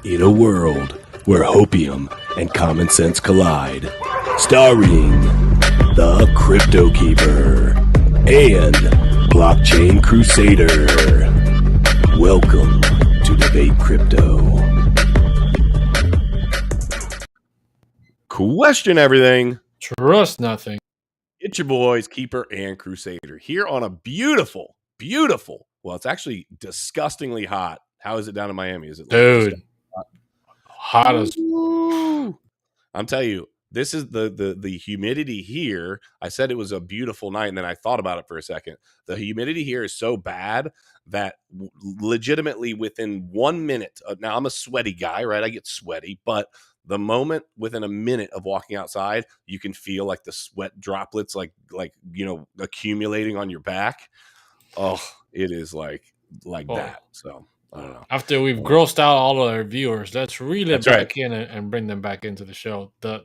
In a world where hopium and common sense collide, starring the CryptoKeeper and BlockchainCrusader. Welcome to Debate Crypto. Question everything. Trust nothing. It's your boys, Keeper and Crusader, here on a beautiful, well, it's actually disgustingly hot. How is it down in Miami? Is it like Dude, hot as... I'm telling you, this is the humidity here. I said it was a beautiful night, and then I thought about it for a second. The humidity here is so bad that legitimately within 1 minute, now I'm a sweaty guy, right? I get sweaty, but the moment within a minute of walking outside, you can feel like the sweat droplets, like accumulating on your back. Oh, it is like that. So I don't know. After we've grossed out all of our viewers, let's reel it back right. in and bring them back into the show. The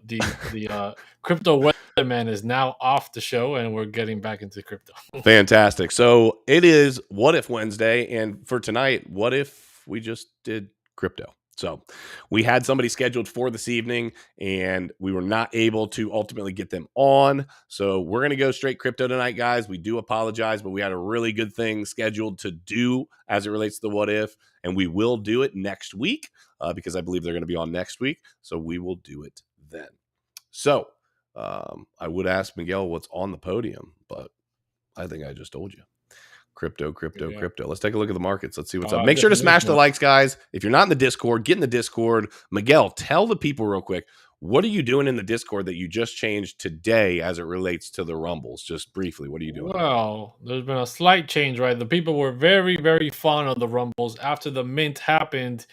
crypto weatherman is now off the show, and we're getting back into crypto. Fantastic. So it is What If Wednesday, and for tonight, what if we just did crypto? So we had somebody scheduled for this evening, and we were not able to ultimately get them on. So we're going to go straight crypto tonight, guys. We do apologize, but we had a really good thing scheduled to do as it relates to the what if, and we will do it next week because I believe they're going to be on next week. So we will do it then. So I would ask Miguel what's on the podium, but I think I just told you. Crypto. Let's take a look at the markets. Let's see what's up. Make sure to smash the likes, guys. If you're not in the Discord, get in the Discord. Miguel, tell the people real quick, what are you doing in the Discord that you just changed today as it relates to the Rumbles? Just briefly, what are you doing? Well, there's been a slight change, right? The people were very, very fond of the Rumbles. After the mint happened,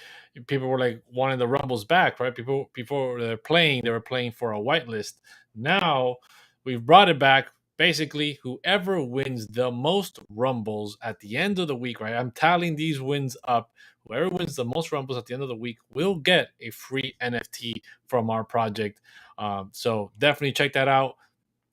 people were like wanting the Rumbles back, right? People, before they were playing for a whitelist. Now we've brought it back. Basically, whoever wins the most Rumbles at the end of the week, right? I'm tallying these wins up. Whoever wins the most Rumbles at the end of the week will get a free NFT from our project. So definitely check that out.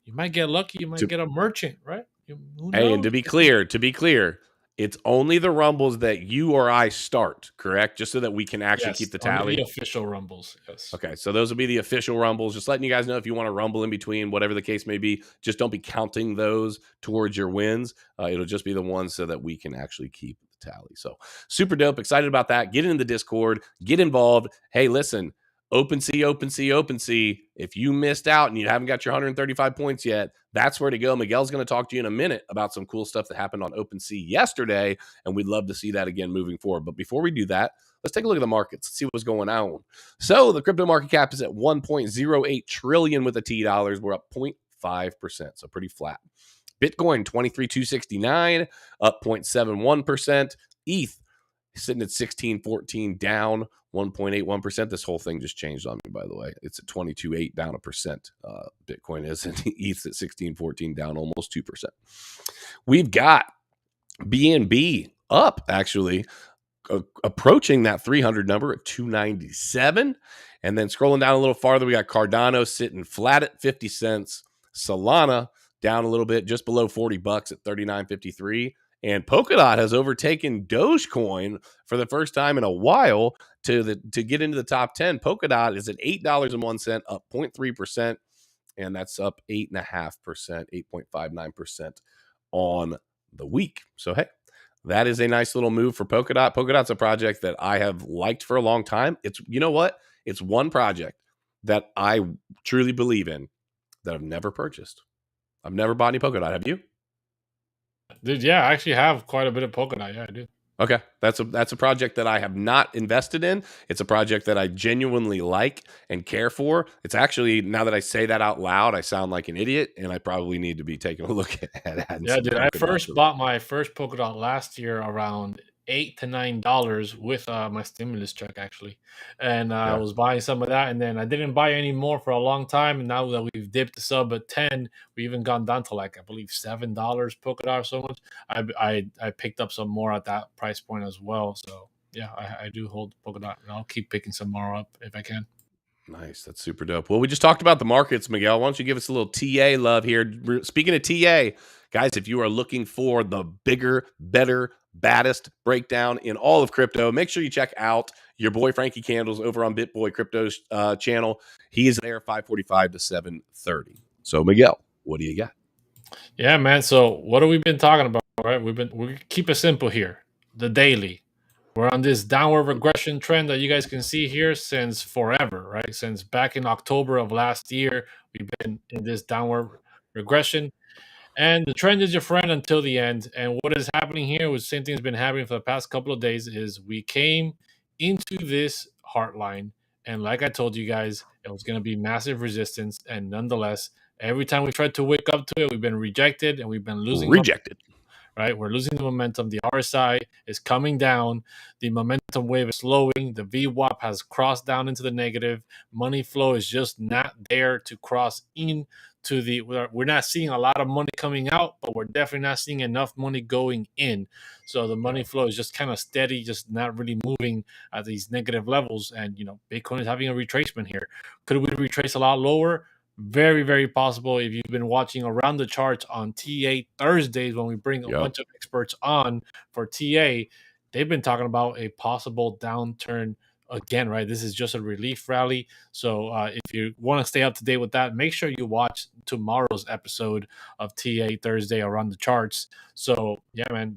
You might get lucky. You might get a merchant, right? Hey, and to be clear, it's only the Rumbles that you or I start, correct? Just so that we can actually keep the tally. The official Rumbles, yes. Okay, so those will be the official Rumbles. Just letting you guys know if you want to rumble in between, whatever the case may be, just don't be counting those towards your wins. It'll just be the ones so that we can actually keep the tally. So super dope. Excited about that. Get in the Discord. Get involved. Hey, listen. OpenSea. If you missed out and you haven't got your 135 points yet, that's where to go. Miguel's going to talk to you in a minute about some cool stuff that happened on OpenSea yesterday, and we'd love to see that again moving forward. But before we do that, let's take a look at the markets. Let's see what's going on. So the crypto market cap is at 1.08 trillion with a T dollars. We're up 0.5%, so pretty flat. Bitcoin 23,269, up 0.71%. ETH sitting at 1614, down 1.81%. This whole thing just changed on me, by the way. It's at 22.8, down 1%. Bitcoin is, and ETH's at 1614, down almost 2%. We've got BNB up, actually, approaching that 300 number at 297. And then scrolling down a little farther, we got Cardano sitting flat at 50 cents. Solana down a little bit, just below $40 at 39.53. And Polkadot has overtaken Dogecoin for the first time in a while to get into the top 10. Polkadot is at $8.01, up 0.3%, and that's up 8.5%, 8.59% on the week. So, hey, that is a nice little move for Polkadot. Polkadot's a project that I have liked for a long time. It's, you know what? It's one project that I truly believe in that I've never purchased. I've never bought any Polkadot. Have you? Dude, yeah, I actually have quite a bit of Polkadot. Yeah, I do. Okay, that's a project that I have not invested in. It's a project that I genuinely like and care for. It's actually, now that I say that out loud, I sound like an idiot, and I probably need to be taking a look at it. Yeah, dude, I first bought my first Polkadot last year around $8 to $9 with my stimulus check, actually. And I was buying some of that, and then I didn't buy any more for a long time. And now that we've dipped the sub at 10, we even gone down to like, I believe, $7 Polkadot or so much. I picked up some more at that price point as well. So yeah, I do hold Polkadot, and I'll keep picking some more up if I can. Nice. That's super dope. Well, we just talked about the markets, Miguel. Why don't you give us a little TA love here? Speaking of TA, guys, if you are looking for the bigger, better, baddest breakdown in all of crypto. Make sure you check out your boy Frankie Candles over on BitBoy Crypto's channel. He is there 5:45 to 7:30. So Miguel, what do you got? Yeah, man. So what have we been talking about? Right, we keep it simple here. The daily. We're on this downward regression trend that you guys can see here since forever, right? Since back in October of last year, we've been in this downward regression. And the trend is your friend until the end. And what is happening here, which same thing has been happening for the past couple of days, is we came into this heart line. And like I told you guys, it was going to be massive resistance. And nonetheless, every time we tried to wake up to it, we've been rejected and we've been losing. Rejected. Right? We're losing the momentum. The RSI is coming down. The momentum wave is slowing. The VWAP has crossed down into the negative. Money flow is just not there to cross in to the. We're not seeing a lot of money coming out, but we're definitely not seeing enough money going in. So the money flow is just kind of steady, just not really moving at these negative levels. And Bitcoin is having a retracement here. Could we retrace a lot lower? Very, very possible. If you've been watching around the charts on TA Thursdays when we bring a bunch of experts on for TA, they've been talking about a possible downturn again, right? This is just a relief rally. So if you want to stay up to date with that, make sure you watch tomorrow's episode of TA Thursday around the charts. So yeah, man,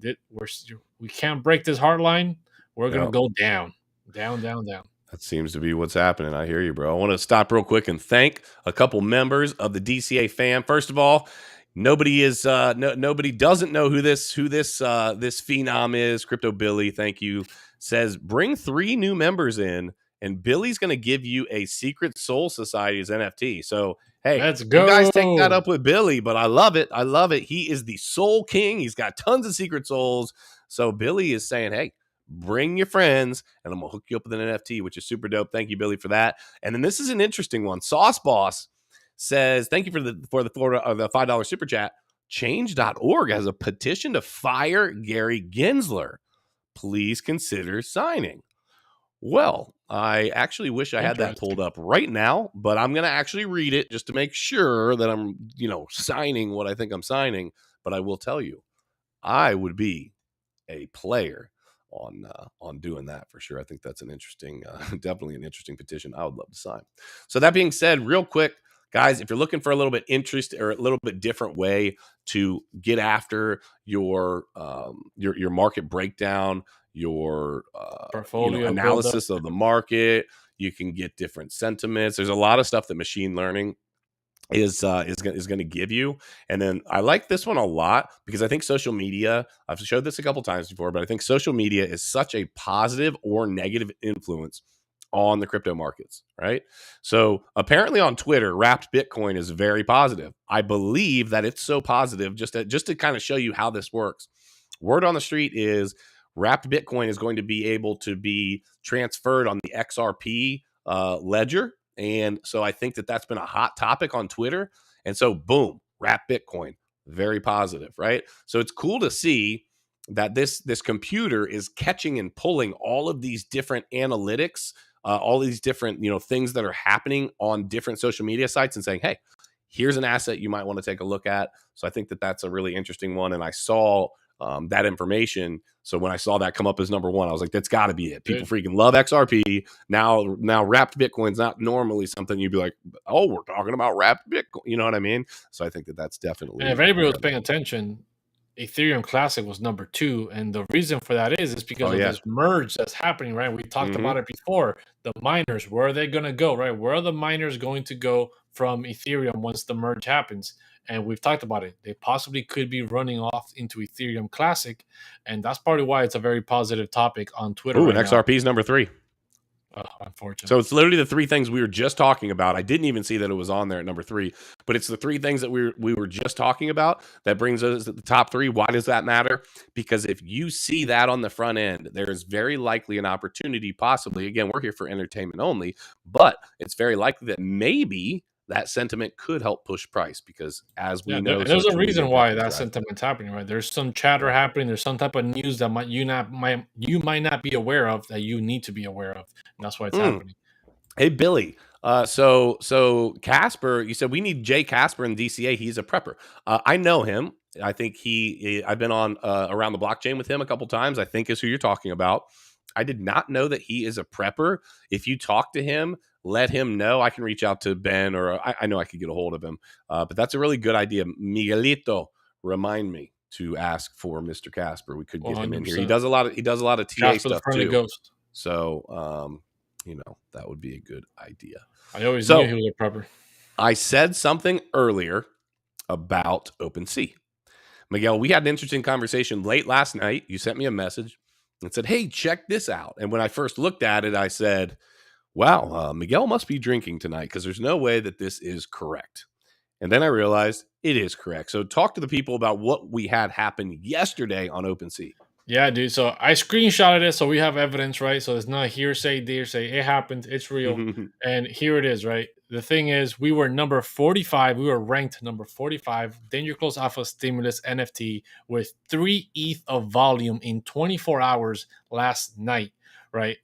we can't break this hard line. We're going to go down, down, down, down. That seems to be what's happening. I hear you, bro. I want to stop real quick and thank a couple members of the DCA fam. First of all, nobody doesn't know who this phenom is. Crypto Billy, thank you. Says bring 3 new members in, and Billy's going to give you a Secret Soul Society's NFT. So hey, let's go. You guys take that up with Billy, but I love it. I love it. He is the Soul King. He's got tons of secret souls. So Billy is saying, hey, bring your friends, and I'm gonna hook you up with an NFT, which is super dope. Thank you, Billy, for that. And then this is an interesting one. Sauce Boss says, "Thank you for the $5 super chat. Change.org has a petition to fire Gary Gensler. Please consider signing." Well, I actually wish I had that pulled up right now, but I'm gonna actually read it just to make sure that I'm, signing what I think I'm signing. But I will tell you, I would be a player on doing that for sure. I think that's an interesting, definitely an interesting petition. I would love to sign. So that being said, real quick, guys, if you're looking for a little bit interest or a little bit different way to get after your market breakdown, your portfolio analysis of the market, you can get different sentiments. There's a lot of stuff that machine learning is going to give you. And then I like this one a lot because I think social media, I've showed this a couple times before, but I think social media is such a positive or negative influence on the crypto markets, right? So apparently on Twitter, Wrapped Bitcoin is very positive. I believe that it's so positive just to kind of show you how this works. Word on the street is Wrapped Bitcoin is going to be able to be transferred on the XRP ledger. And so I think that that's been a hot topic on Twitter. And so boom, Wrapped Bitcoin, very positive, right? So it's cool to see that this computer is catching and pulling all of these different analytics, all these different things that are happening on different social media sites, and saying, hey, here's an asset you might want to take a look at. So I think that that's a really interesting one. And I saw that information. So when I saw that come up as number 1, I was like, that's got to be it. People freaking love XRP. Now Wrapped Bitcoin's not normally something you'd be like, oh, we're talking about Wrapped Bitcoin. You know what I mean? So I think that that's definitely. And if anybody was paying attention, Ethereum Classic was number 2. And the reason for that is because of this merge that's happening, right? We talked about it before. The miners, where are they going to go, right? Where are the miners going to go from Ethereum once the merge happens? And we've talked about it. They possibly could be running off into Ethereum Classic. And that's probably why it's a very positive topic on Twitter. Ooh, and XRP is number 3. Unfortunately. So it's literally the 3 things we were just talking about. I didn't even see that it was on there at number 3, but it's the 3 things that we were just talking about that brings us to the top 3. Why does that matter? Because if you see that on the front end, there's very likely an opportunity, possibly, again, we're here for entertainment only, but it's very likely that maybe that sentiment could help push price, because as we know, there's a reason why that sentiment's happening, right? There's some chatter happening. There's some type of news that you might not be aware of that you need to be aware of, and that's why it's happening. Hey, Billy. So Casper, you said we need Jay Casper in DCA. He's a prepper. I know him. I think I've been on around the blockchain with him a couple times. I think is who you're talking about. I did not know that he is a prepper. If you talk to him, let him know. I can reach out to Ben, or I know I could get a hold of him. But that's a really good idea. Miguelito, remind me to ask for Mr. Casper. We could get him in here. He does a lot of TA Casper stuff the friendly too. ghost. So that would be a good idea. I always knew he was a prepper. I said something earlier about OpenSea. Miguel, we had an interesting conversation late last night. You sent me a message and said, hey, check this out. And when I first looked at it, I said, wow, Miguel must be drinking tonight because there's no way that this is correct. And then I realized it is correct. So talk to the people about what we had happen yesterday on OpenSea. Yeah, dude. So I screenshotted it, so we have evidence, right? So it's not hearsay, dearsay. It happened. It's real. And here it is, right? The thing is, we were number 45. We were ranked number 45. Danger Close Alpha Stimulus NFT with 3 ETH of volume in 24 hours last night. Right.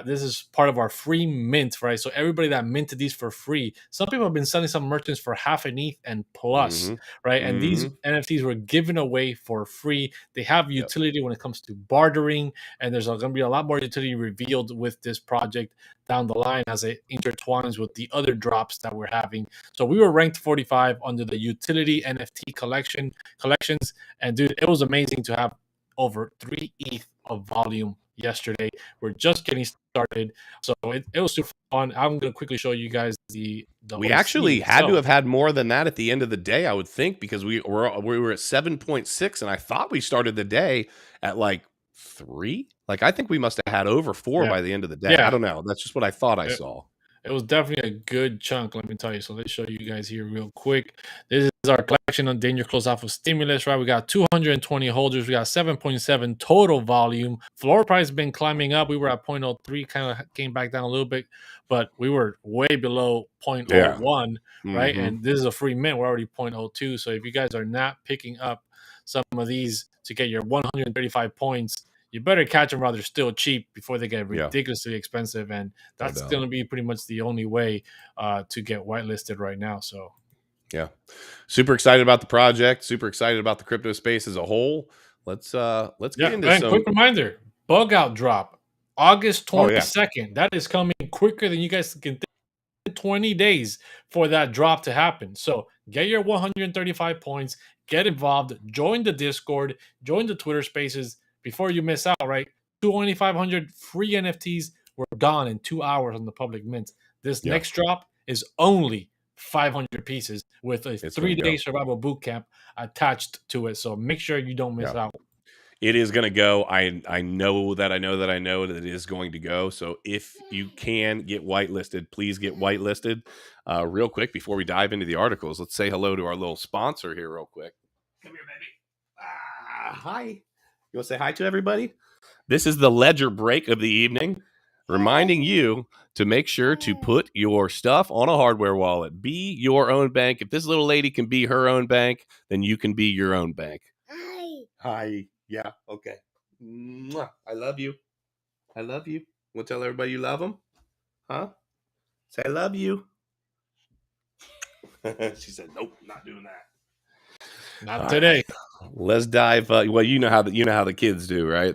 This is part of our free mint, right? So everybody that minted these for free. Some people have been selling some merchants for half an ETH and plus, right? And these NFTs were given away for free. They have utility when it comes to bartering, and there's going to be a lot more utility revealed with this project down the line as it intertwines with the other drops that we're having. So we were ranked 45 under the utility NFT collections, and dude, it was amazing to have over 3 ETH of volume yesterday. We're just getting started, so it was super fun. I'm going to quickly show you guys the we actually had to have had more than that at the end of the day, I would think, because we were at 7.6, and I thought we started the day at like 3. Like I think we must have had over 4 by the end of the day. I don't know. That's just what I thought I saw. It was definitely a good chunk, let me tell you. So let's show you guys here real quick. This is our collection on Danger Close Alpha Stimulus, right? We got 220 holders. We got 7.7 total volume. Floor price has been climbing up. We were at 0.03, kind of came back down a little bit, but we were way below 0.01, right? And this is a free mint. We're already 0.02. So if you guys are not picking up some of these to get your 135 points, you better catch them while they're still cheap before they get ridiculously expensive. And that's going to be pretty much the only way to get whitelisted right now. So, yeah, super excited about the project. Super excited about the crypto space as a whole. Let's get into some. Quick reminder: bug out drop August 22nd. That is coming quicker than you guys can think. 20 days for that drop to happen. So get your 135 points. Get involved. Join the Discord. Join the Twitter Spaces. Before you miss out, right? 2,500 free NFTs were gone in 2 hours on the public mint. This next drop is only 500 pieces with a 3-day survival bootcamp attached to it. So make sure you don't miss out. It is going to go. I know that it is going to go. So if you can get whitelisted, please get whitelisted. Real quick, before we dive into the articles, let's say hello to our little sponsor here real quick. Come here, baby. Hi. You want to say hi to everybody? This is the Ledger break of the evening, reminding you to make sure to put your stuff on a hardware wallet. Be your own bank. If this little lady can be her own bank, then you can be your own bank. Hi. Yeah. Okay. Mwah. I love you. I love you. Want to tell everybody you love them? Huh? Say I love you. She said, nope, not doing that. Not today. Right. Let's dive. Well, you know how the kids do, right?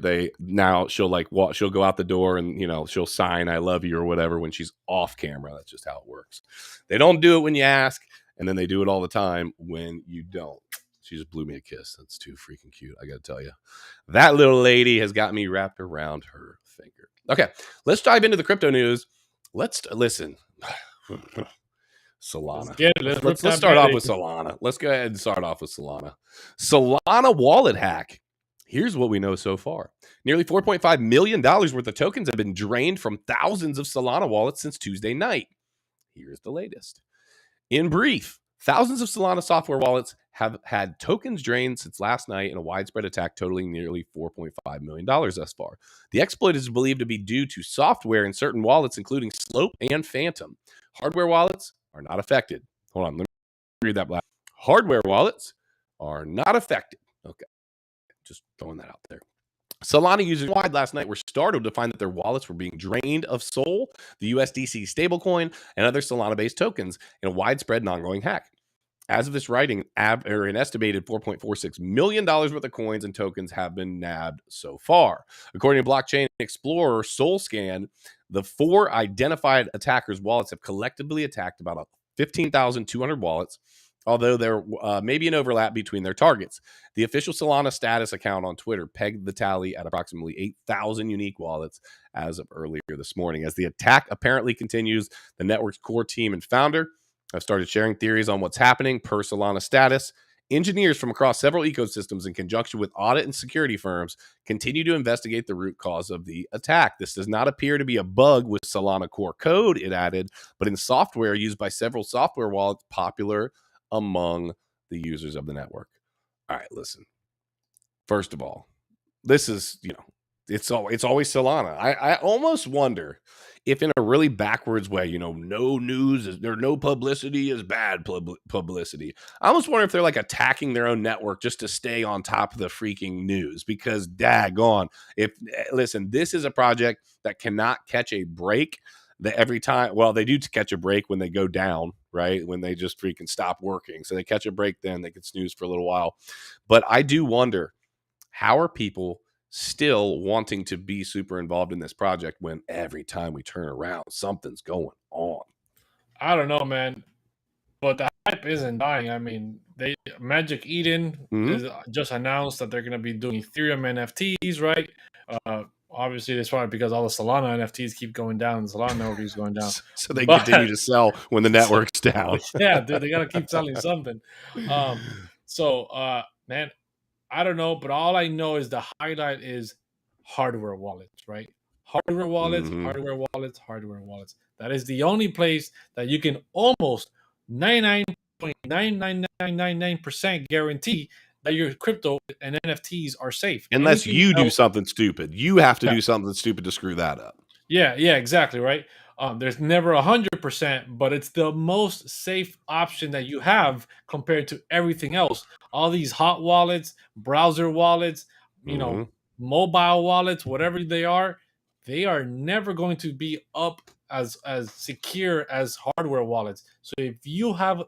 She'll go out the door and she'll sign "I love you" or whatever when she's off camera. That's just how it works. They don't do it when you ask, and then they do it all the time when you don't. She just blew me a kiss. That's too freaking cute. I got to tell you, that little lady has got me wrapped around her finger. Okay, let's dive into the crypto news. Let's listen. Solana. Let's start off with Solana. Let's go ahead and start off with Solana. Solana wallet hack. Here's what we know so far. Nearly $4.5 million worth of tokens have been drained from thousands of Solana wallets since Tuesday night. Here's the latest. In brief, thousands of Solana software wallets have had tokens drained since last night in a widespread attack totaling nearly $4.5 million thus far. The exploit is believed to be due to software in certain wallets, including Slope and Phantom. Hardware wallets are not affected. Hold on, let me read that back. Hardware wallets are not affected. Okay, just throwing that out there. Solana users wide last night were startled to find that their wallets were being drained of Sol, the USDC stablecoin, and other Solana-based tokens in a widespread and ongoing hack. As of this writing, an estimated $4.46 million worth of coins and tokens have been nabbed so far. According to Blockchain Explorer SoulScan, the 4 identified attackers' wallets have collectively attacked about 15,200 wallets, although there may be an overlap between their targets. The official Solana status account on Twitter pegged the tally at approximately 8,000 unique wallets as of earlier this morning. As the attack apparently continues, the network's core team and founder I've started sharing theories on what's happening per Solana status. Engineers from across several ecosystems, in conjunction with audit and security firms, continue to investigate the root cause of the attack. This does not appear to be a bug with Solana core code, it added, but in software used by several software wallets popular among the users of the network. All right, listen. First of all, this is, it's always Solana. I almost wonder if, in a really backwards way, no news is there, no publicity is bad publicity. I almost wonder if they're like attacking their own network just to stay on top of the freaking news, because daggone, listen, this is a project that cannot catch a break. That every time, well, they do catch a break when they go down, right? When they just freaking stop working. So they catch a break, then they can snooze for a little while. But I do wonder, how are people still wanting to be super involved in this project when every time we turn around, something's going on? I don't know, man. But the hype isn't dying. I mean, Magic Eden is just announced that they're going to be doing Ethereum NFTs, right? Obviously, that's probably because all the Solana NFTs keep going down, and Solana network is going down. So they continue to sell when the network's down. Yeah, dude, they got to keep selling something. Man, I don't know, but all I know is the highlight is hardware wallets, right? Hardware wallets, hardware wallets, hardware wallets. That is the only place that you can almost 99.99999% guarantee that your crypto and NFTs are safe. Unless you do something stupid. You have to do something stupid to screw that up. Yeah, exactly, right? There's never 100%, but it's the most safe option that you have compared to everything else. All these hot wallets, browser wallets, mobile wallets, whatever they are never going to be up as secure as hardware wallets. So if you have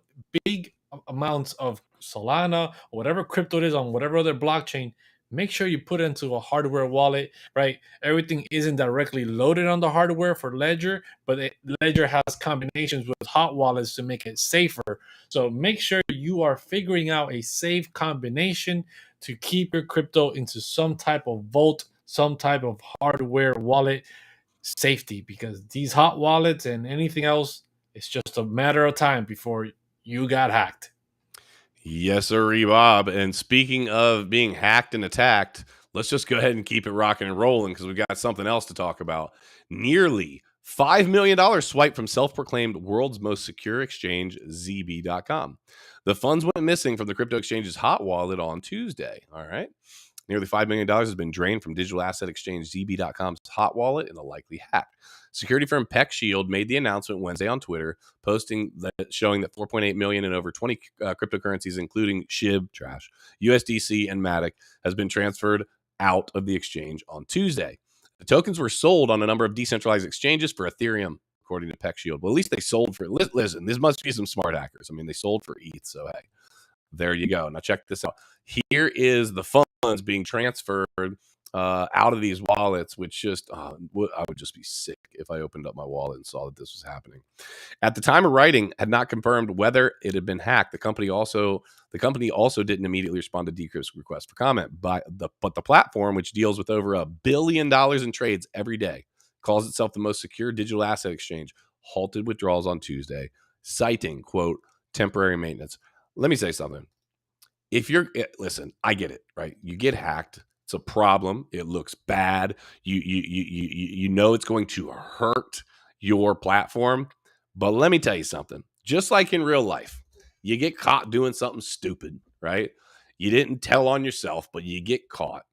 big amounts of Solana or whatever crypto it is on whatever other blockchain, make sure you put it into a hardware wallet, right? Everything isn't directly loaded on the hardware for Ledger, but Ledger has combinations with hot wallets to make it safer. So make sure you are figuring out a safe combination to keep your crypto into some type of vault, some type of hardware wallet safety, because these hot wallets and anything else, it's just a matter of time before you got hacked. Yes, sir, Bob. And speaking of being hacked and attacked, let's just go ahead and keep it rocking and rolling, because we've got something else to talk about. Nearly $5 million swiped from self-proclaimed world's most secure exchange, ZB.com. The funds went missing from the crypto exchange's hot wallet on Tuesday. All right. Nearly $5 million has been drained from digital asset exchange ZB.com's hot wallet in a likely hack. Security firm PeckShield made the announcement Wednesday on Twitter, posting that showing that 4.8 million in over 20 cryptocurrencies, including SHIB, trash, USDC, and Matic, has been transferred out of the exchange on Tuesday. The tokens were sold on a number of decentralized exchanges for Ethereum, according to PeckShield. Well, at least they sold for, listen, this must be some smart hackers. I mean, they sold for ETH, so hey, there you go. Now check this out. Here is the funds being transferred out of these wallets, which just, I would just be sick if I opened up my wallet and saw that this was happening. At the time of writing, had not confirmed whether it had been hacked. The company also didn't immediately respond to Decrypt's request for comment. But the platform, which deals with over $1 billion in trades every day, calls itself the most secure digital asset exchange, halted withdrawals on Tuesday, citing, quote, temporary maintenance. Let me say something. Listen, I get it, right? You get hacked. It's a problem. It looks bad. You know it's going to hurt your platform. But let me tell you something. Just like in real life, you get caught doing something stupid, right? You didn't tell on yourself, but you get caught.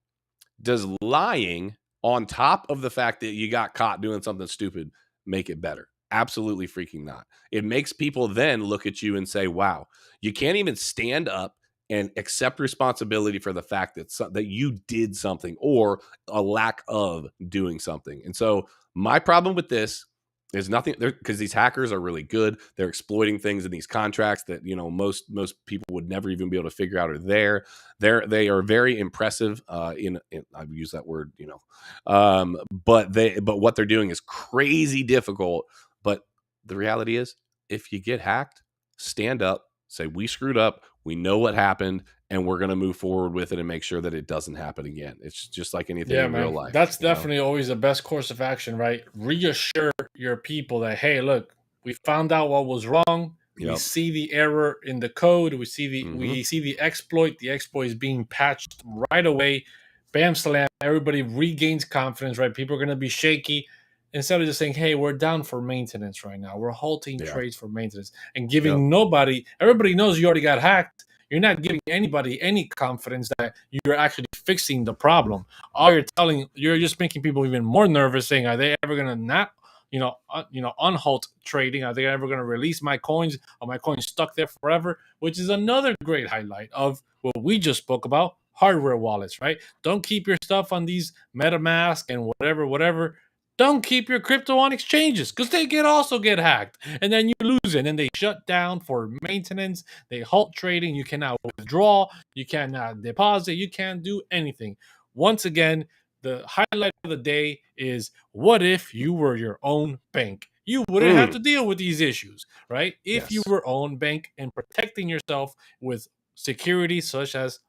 Does lying on top of the fact that you got caught doing something stupid make it better? Absolutely freaking not. It makes people then look at you and say, wow, you can't even stand up and accept responsibility for the fact that you did something or a lack of doing something. And so my problem with this There's nothing there because these hackers are really good. They're exploiting things in these contracts that, you know, most people would never even be able to figure out are there. They are very impressive. In I've used that word, you know, but what they're doing is crazy difficult. But the reality is, if you get hacked, stand up, say we screwed up, we know what happened, and we're going to move forward with it and make sure that it doesn't happen again. It's just like anything Yeah, in real man. life. That's You know? definitely always the best course of action, right? Reassure your people that, hey, look, we found out what was wrong. We Yep. see the error in the code. We see Mhm. the exploit. The exploit is being patched right away. Bam slam. Everybody regains confidence, right? People are gonna be shaky. Instead of just saying, hey, we're down for maintenance right now. We're halting Yeah. trades for maintenance and Yep. giving nobody, everybody knows you already got hacked. You're not giving anybody any confidence that you're actually fixing the problem. All you're just making people even more nervous, saying, "Are they ever gonna not, unhalt trading? Are they ever gonna release my coins? Are my coins stuck there forever?" Which is another great highlight of what we just spoke about: hardware wallets. Right? Don't keep your stuff on these MetaMask and whatever. Don't keep your crypto on exchanges because they also get hacked, and then you lose it, and then they shut down for maintenance. They halt trading. You cannot withdraw. You cannot deposit. You can't do anything. Once again, the highlight of the day is: what if you were your own bank? You wouldn't have to deal with these issues, right? If you Yes. were own bank and protecting yourself with security such as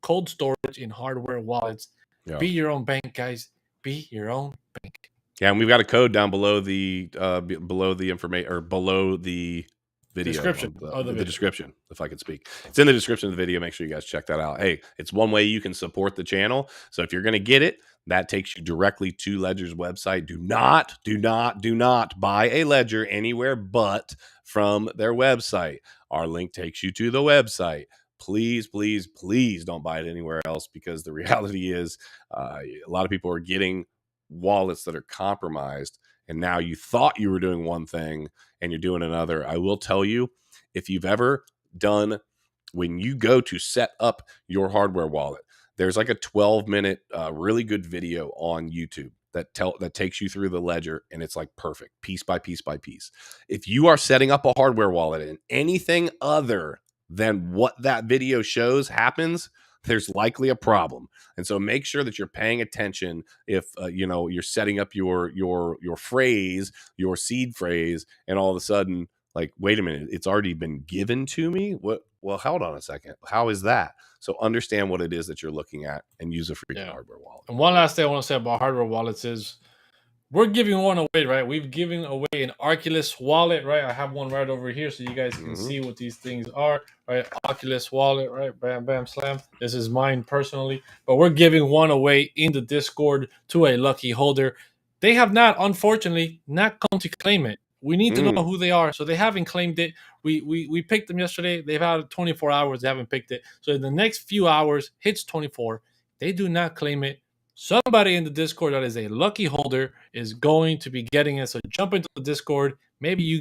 cold storage in hardware wallets, Yeah. be your own bank, guys. Be your own bank. Yeah, and we've got a code down below the information or below the video Description on of the the video. description, if I could speak. It's in the description of the video. Make sure you guys check that out. Hey, it's one way you can support the channel. So if you're going to get it, that takes you directly to Ledger's website. Do not buy a Ledger anywhere but from their website. Our link takes you to the website. Please don't buy it anywhere else, because the reality is a lot of people are getting wallets that are compromised, and now you thought you were doing one thing and you're doing another. I will tell you, if you've ever done, when you go to set up your hardware wallet, there's like a 12-minute really good video on YouTube that takes you through the ledger, and it's like perfect, piece by piece by piece. If you are setting up a hardware wallet and anything other than what that video shows happens, there's likely a problem. And so make sure that you're paying attention if you're setting up your phrase, your seed phrase, and all of a sudden, like, wait a minute, it's already been given to me. What? Well, hold on a second. How is that? So understand what it is that you're looking at and use a freaking Yeah. hardware wallet. And one last thing I want to say about hardware wallets is we're giving one away, right? We've given away an Oculus wallet, right? I have one right over here so you guys can see what these things are, right? Oculus wallet, right? Bam, bam, slam. This is mine personally, but we're giving one away in the Discord to a lucky holder. They have not, unfortunately, not come to claim it. We need to know who they are. So they haven't claimed it. We picked them yesterday. They've had 24 hours. They haven't picked it. So in the next few hours, hits 24. They do not claim it. Somebody in the Discord that is a lucky holder is going to be getting it. So jump into the Discord. Maybe you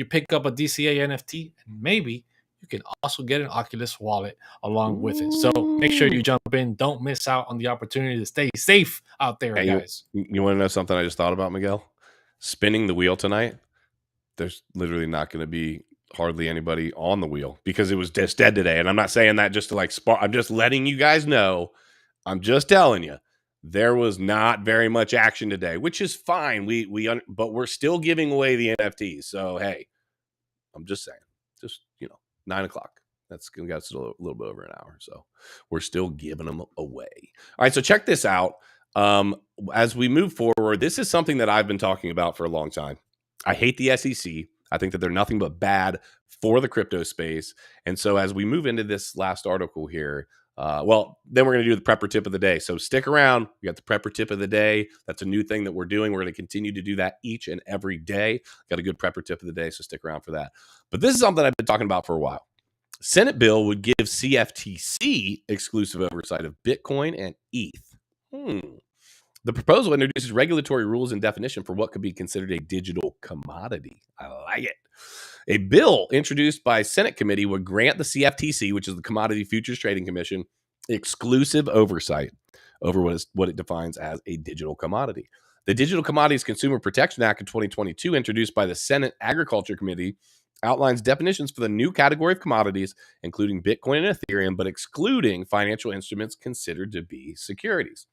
pick up a DCA NFT, and maybe you can also get an Oculus wallet along with it. So make sure you jump in. Don't miss out on the opportunity to stay safe out there, And guys. you want to know something I just thought about, Miguel? Spinning the wheel tonight, there's literally not going to be hardly anybody on the wheel because it was just dead today. And I'm not saying that just to like spark. I'm just letting you guys know. I'm just telling you, there was not very much action today, which is fine. But we're still giving away the NFTs. So hey, I'm just saying, just 9:00. That's going to get us a little bit over an hour. So we're still giving them away. All right. So check this out. As we move forward, this is something that I've been talking about for a long time. I hate the SEC. I think that they're nothing but bad for the crypto space. And so as we move into this last article here, then we're going to do the prepper tip of the day. So stick around. We got the prepper tip of the day. That's a new thing that we're doing. We're going to continue to do that each and every day. Got a good prepper tip of the day, so stick around for that. But this is something I've been talking about for a while. Senate bill would give CFTC exclusive oversight of Bitcoin and ETH. The proposal introduces regulatory rules and definition for what could be considered a digital commodity. I like it. A bill introduced by Senate committee would grant the CFTC, which is the Commodity Futures Trading Commission, exclusive oversight over what it defines as a digital commodity. The Digital Commodities Consumer Protection Act of 2022, introduced by the Senate Agriculture Committee, outlines definitions for the new category of commodities, including Bitcoin and Ethereum, but excluding financial instruments considered to be securities.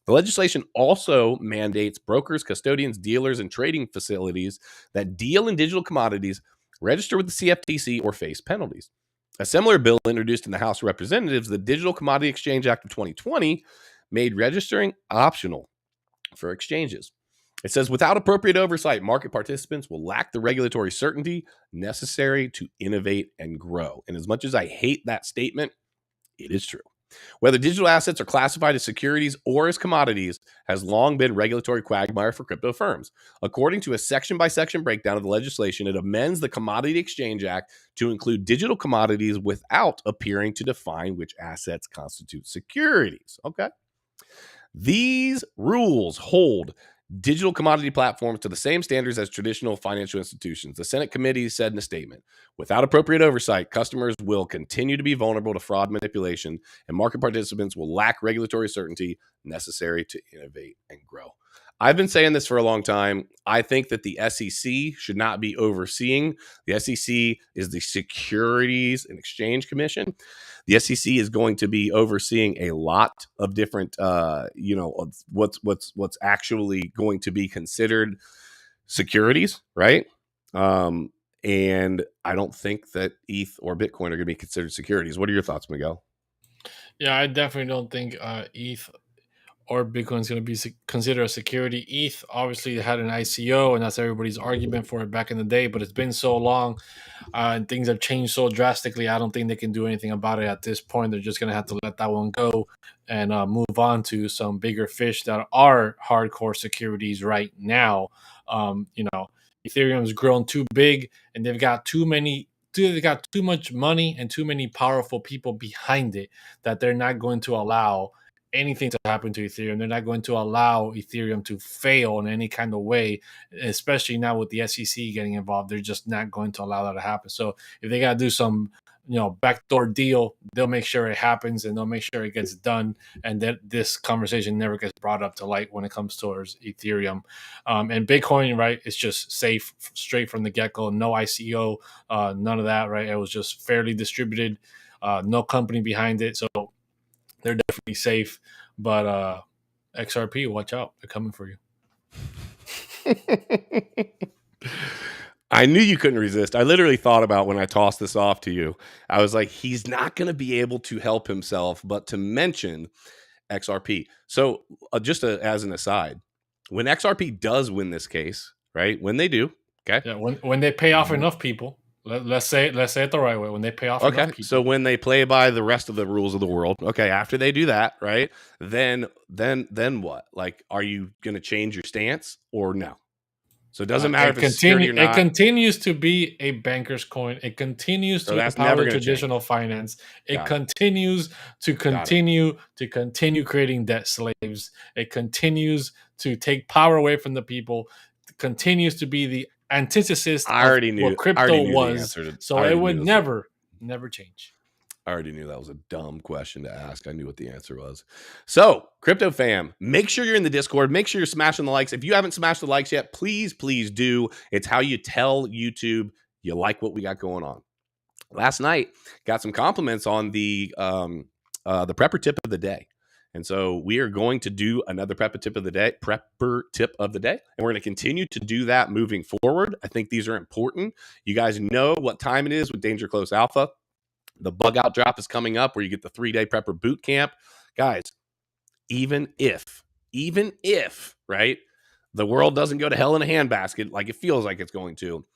The legislation also mandates brokers, custodians, dealers, and trading facilities that deal in digital commodities register with the CFTC or face penalties. A similar bill introduced in the House of Representatives, the Digital Commodity Exchange Act of 2020, made registering optional for exchanges. It says, without appropriate oversight, market participants will lack the regulatory certainty necessary to innovate and grow. And as much as I hate that statement, it is true. Whether digital assets are classified as securities or as commodities has long been regulatory quagmire for crypto firms. According to a section-by-section breakdown of the legislation, it amends the Commodity Exchange Act to include digital commodities without appearing to define which assets constitute securities. Okay. These rules hold digital commodity platforms to the same standards as traditional financial institutions. The Senate committee said in a statement, without appropriate oversight, customers will continue to be vulnerable to fraud, manipulation, and market participants will lack regulatory certainty necessary to innovate and grow. I've been saying this for a long time. I think that the SEC should not be overseeing. The SEC is the Securities and Exchange Commission. The SEC is going to be overseeing a lot of different, what's actually going to be considered securities, right? And I don't think that ETH or Bitcoin are going to be considered securities. What are your thoughts, Miguel? Yeah, I definitely don't think ETH or Bitcoin is going to be considered a security. ETH obviously had an ICO, and that's everybody's argument for it back in the day. But it's been so long, and things have changed so drastically. I don't think they can do anything about it at this point. They're just going to have to let that one go and move on to some bigger fish that are hardcore securities right now. Ethereum's grown too big, and they've got they've got too much money and too many powerful people behind it that they're not going to allow anything to happen to Ethereum. They're not going to allow Ethereum to fail in any kind of way, especially now with the SEC getting involved. They're just not going to allow that to happen. So if they got to do some, backdoor deal, they'll make sure it happens and they'll make sure it gets done. And that this conversation never gets brought up to light when it comes towards Ethereum. And Bitcoin, right, it's just safe straight from the get-go. No ICO, none of that, right? It was just fairly distributed, no company behind it. So they're definitely safe, but XRP, watch out. They're coming for you. I knew you couldn't resist. I literally thought about when I tossed this off to you. I was like, he's not going to be able to help himself but to mention XRP. So just as an aside, when XRP does win this case, right, when they do, okay? Yeah, when they pay off enough people, let's say it the right way. When they pay off enough people. So when they play by the rest of the rules of the world, okay, after they do that, right, then what? Like, are you going to change your stance or no? So it doesn't matter if it's security or not. It continues to be a banker's coin. It continues to empower traditional finance. It continues to continue creating debt slaves. It continues to take power away from the people. It continues to be the antithesis of what crypto was. So it would never change. I already knew that was a dumb question to ask. I knew what the answer was. So, Crypto Fam, make sure you're in the Discord. Make sure you're smashing the likes. If you haven't smashed the likes yet, please do. It's how you tell YouTube you like what we got going on. Last night, got some compliments on the prepper tip of the day. And so we are going to do another prepper tip of the day, and we're going to continue to do that moving forward. I think these are important. You guys know what time it is with Danger Close Alpha. The bug out drop is coming up where you get the 3-day prepper boot camp. Guys, even if, right, the world doesn't go to hell in a handbasket like it feels like it's going to,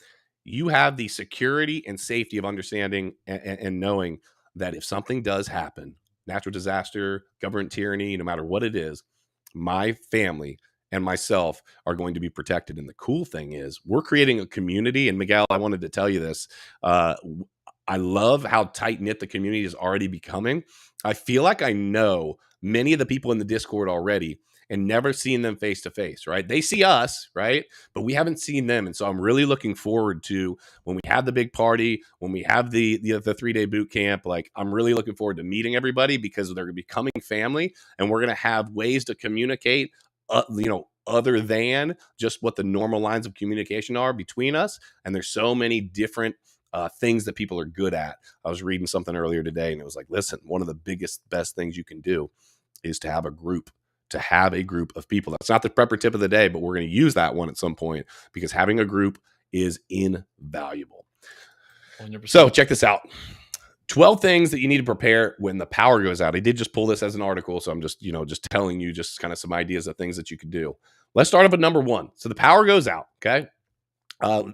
you have the security and safety of understanding and knowing that if something does happen, natural disaster, government tyranny, no matter what it is, my family and myself are going to be protected. And the cool thing is we're creating a community. And Miguel, I wanted to tell you this. I love how tight-knit the community is already becoming. I feel like I know many of the people in the Discord already and never seen them face-to-face, right? They see us, right? But we haven't seen them. And so I'm really looking forward to when we have the big party, when we have the 3-day boot camp. Like, I'm really looking forward to meeting everybody because they're becoming family, and we're going to have ways to communicate other than just what the normal lines of communication are between us. And there's so many different things that people are good at. I was reading something earlier today, and it was like, listen, one of the best things you can do is to have a group of people. That's not the prepper tip of the day, but we're going to use that one at some point, because having a group is invaluable. 100%. So check this out. 12 things that you need to prepare when the power goes out. I did just pull this as an article, so I'm just telling you just kind of some ideas of things that you could do. Let's start off with number 1. So the power goes out, okay?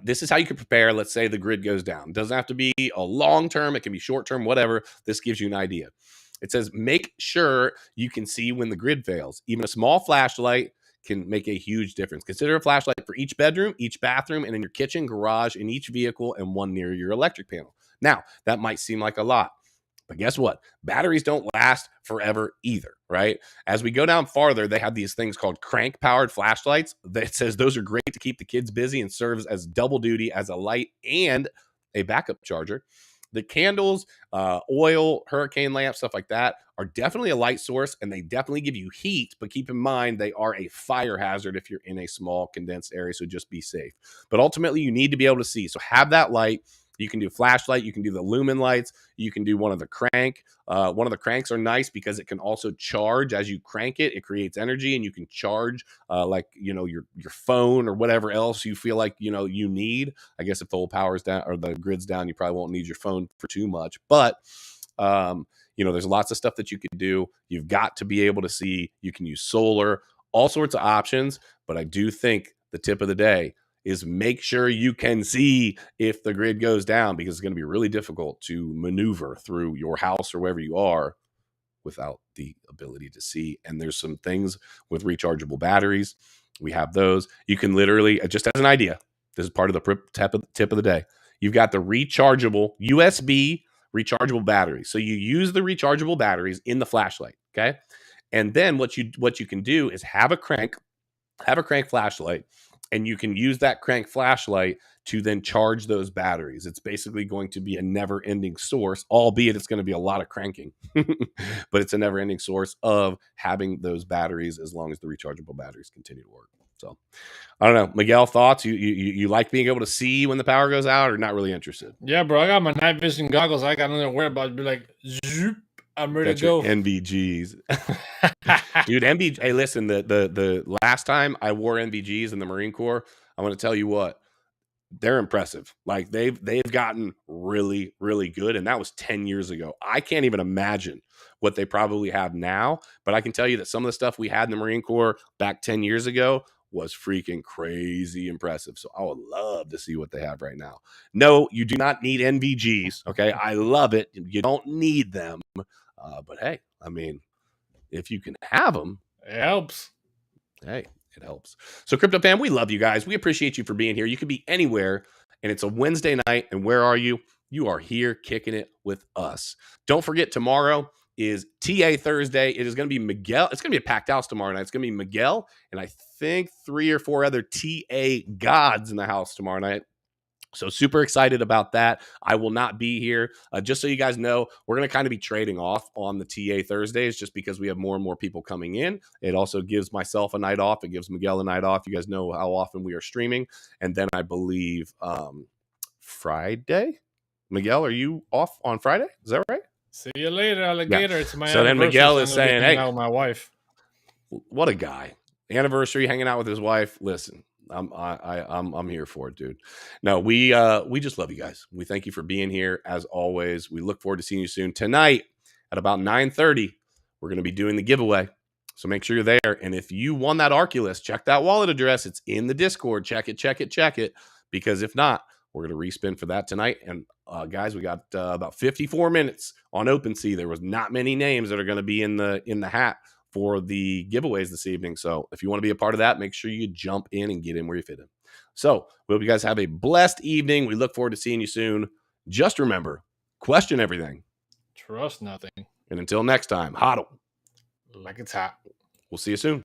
This is how you can prepare. Let's say the grid goes down. It doesn't have to be a long term. It can be short term, whatever. This gives you an idea. It says, make sure you can see when the grid fails. Even a small flashlight can make a huge difference. Consider a flashlight for each bedroom, each bathroom, and in your kitchen, garage, in each vehicle, and one near your electric panel. Now, that might seem like a lot, but guess what? Batteries don't last forever either, right? As we go down farther, they have these things called crank-powered flashlights that says those are great to keep the kids busy and serves as double duty as a light and a backup charger. The candles, oil, hurricane lamps, stuff like that are definitely a light source, and they definitely give you heat, but keep in mind they are a fire hazard if you're in a small condensed area, so just be safe. But ultimately, you need to be able to see. So have that light. You can do flashlight. You can do the lumen lights. You can do one of the crank. One of the cranks are nice because it can also charge as you crank it. It creates energy, and you can charge your phone or whatever else you feel like you need. I guess if the whole power's down or the grid's down, you probably won't need your phone for too much. But there's lots of stuff that you can do. You've got to be able to see. You can use solar, all sorts of options. But I do think the tip of the day is make sure you can see if the grid goes down, because it's going to be really difficult to maneuver through your house or wherever you are without the ability to see. And there's some things with rechargeable batteries. We have those. You can literally, just as an idea, this is part of the tip of the day. You've got the rechargeable USB rechargeable batteries. So you use the rechargeable batteries in the flashlight, okay? And then what you can do is have a crank flashlight, and you can use that crank flashlight to then charge those batteries. It's basically going to be a never-ending source, albeit it's going to be a lot of cranking, but it's a never-ending source of having those batteries as long as the rechargeable batteries continue to work. So I don't know, Miguel, thoughts? You like being able to see when the power goes out, or not really interested? Yeah, bro, I got my night vision goggles. I got nothing to worry about. Be like, zoop, I'm ready to go. NVGs. Dude, hey, listen, the last time I wore NVGs in the Marine Corps, I'm going to tell you what, they're impressive. Like they've gotten really, really good. And that was 10 years ago. I can't even imagine what they probably have now, but I can tell you that some of the stuff we had in the Marine Corps back 10 years ago was freaking crazy impressive. So I would love to see what they have right now. No, you do not need NVGs. Okay. I love it. You don't need them. But hey, I mean, if you can have them, it helps. Hey, it helps. So Crypto Fam, we love you guys. We appreciate you for being here. You could be anywhere, and it's a Wednesday night. And where are you? You are here kicking it with us. Don't forget, tomorrow is TA Thursday. It is going to be Miguel. It's going to be a packed house tomorrow night. It's going to be Miguel and I think 3 or 4 other TA gods in the house tomorrow night. So super excited about that. I will not be here. Just so you guys know, we're going to kind of be trading off on the TA Thursdays just because we have more and more people coming in. It also gives myself a night off. It gives Miguel a night off. You guys know how often we are streaming. And then I believe Friday. Miguel, are you off on Friday? Is that right? See you later, alligator. Yeah. It's my so then Miguel is saying, hey, out with my wife. What a guy. Anniversary, hanging out with his wife. Listen. I'm here for it, dude. No, we just love you guys. We thank you for being here as always. We look forward to seeing you soon. Tonight at about 9:30, we're going to be doing the giveaway. So make sure you're there. And if you won that Arculus, check that wallet address. It's in the Discord. Check it. Because if not, we're going to respin for that tonight. And guys, we got about 54 minutes on OpenSea. There was not many names that are going to be in the hat for the giveaways this evening. So if you want to be a part of that, make sure you jump in and get in where you fit in. So we hope you guys have a blessed evening. We look forward to seeing you soon. Just remember, question everything. Trust nothing. And until next time, hodl like it's hot. We'll see you soon.